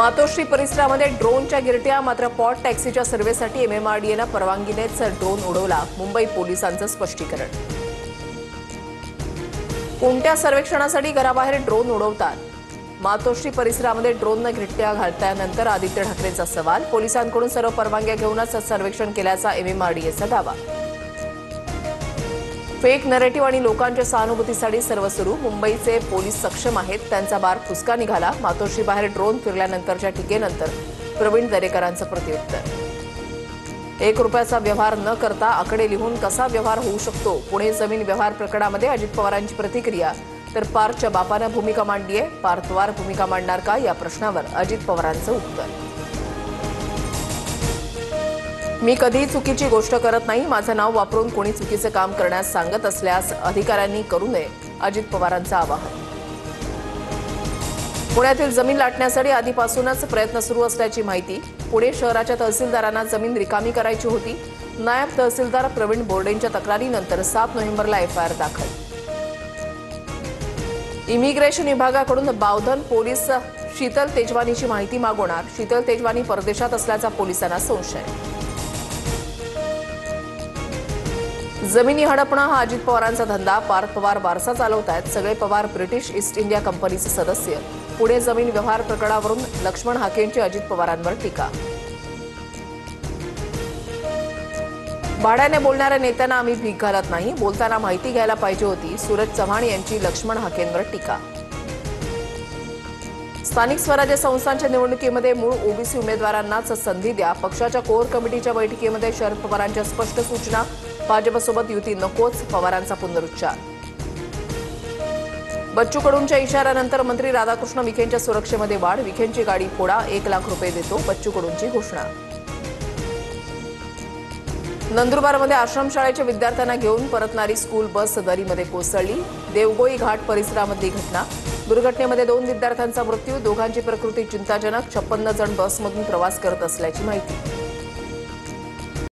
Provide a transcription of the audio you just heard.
मातोश्री परिसरामध्ये ड्रोनच्या गिरट्या, मात्र पॉट टॅक्सीच्या सर्व्हेसाठी MMRDAनं परवानगीनेच ड्रोन उडवला. मुंबई पोलिसांचं स्पष्टीकरण. कोणत्या सर्वेक्षणासाठी घराबाहेर ड्रोन उडवतात? मातोश्री परिसरामध्ये ड्रोननं गिरट्या घातल्यानंतर आदित्य ठाकरेंचा सवाल. पोलिसांकडून सर्व परवानग्या घेऊनच सर्वेक्षण केल्याचा MMRDAचा दावा. फेक नरेटिव्ह आणि लोकांच्या सहानुभूतीसाठी सर्व सुरू. मुंबईचे पोलीस सक्षम आहेत, त्यांचा बार फुसका निघाला. मातोश्री बाहेर ड्रोन फिरल्यानंतरच्या टीकेनंतर प्रवीण दरेकरांचं प्रत्युत्तर. 1 रुपयाचा व्यवहार न करता आकडे लिहून कसा व्यवहार होऊ शकतो? पुणे जमीन व्यवहार प्रकरणामध्ये अजित पवारांची प्रतिक्रिया. तर पार्थच्या बापानं भूमिका मांडली आहे. पार्थवार भूमिका मांडणार का, या प्रश्नावर अजित पवारांचं उत्तर. मी कधीही चुकीची गोष्ट करत नाही. माझं नाव वापरून कोणी चुकीचं काम करण्यास सांगत असल्यास अधिकाऱ्यांनी करू नये, अजित पवारांचं आवाहन. पुण्यातील जमीन लाटण्यासाठी आधीपासूनच प्रयत्न सुरू असल्याची माहिती. पुणे शहराच्या तहसीलदारांना जमीन रिकामी करायची होती. नायब तहसीलदार प्रवीण बोर्डेंच्या तक्रारीनंतर 7 नोव्हेंबरला FIR दाखल. इमिग्रेशन विभागाकडून बावधन पोलीस शीतल तेजवानीची माहिती मागवणार. शीतल तेजवानी परदेशात असल्याचा पोलिसांना संशय. जमिनी हडपणं हा अजित पवारांचा धंदा. पार्थ पवार वारसा चालवतायत. सगळे पवार ब्रिटिश ईस्ट इंडिया कंपनीचे सदस्य. पुणे जमीन व्यवहार प्रकरणावरून लक्ष्मण हाकेंची अजित पवारांवर टीका. भाड्याने बोलणाऱ्या नेत्यांना आम्ही भीक घालत नाही. बोलताना माहिती घ्यायला पाहिजे होती. सूरज चव्हाण यांची लक्ष्मण हाकेंवर टीका. स्थानिक स्वराज्य संस्थांच्या निवडणुकीमध्ये मूळ ओबीसी उमेदवारांनाच संधी द्या. पक्षाच्या कोर कमिटीच्या बैठकीमध्ये शरद पवारांच्या स्पष्ट सूचना. भाजपसोबत युती नकोच, पवारांचा पुनरुच्चार. बच्चू कडूंच्या इशाऱ्यानंतर मंत्री राधाकृष्ण विखेंच्या सुरक्षेमध्ये वाढ. विखेंची गाडी फोडा, 1 लाख रुपये देतो, बच्चू कडूंची घोषणा. नंदुरबारमध्ये आश्रमशाळेच्या विद्यार्थ्यांना घेऊन परतणारी स्कूल बस दरीमध्ये कोसळली. देवगोई घाट परिसरामधली घटना. दुर्घटनेमध्ये 2 विद्यार्थ्यांचा मृत्यू. दोघांची प्रकृती चिंताजनक. 56 जण बसमधून प्रवास करत असल्याची माहिती.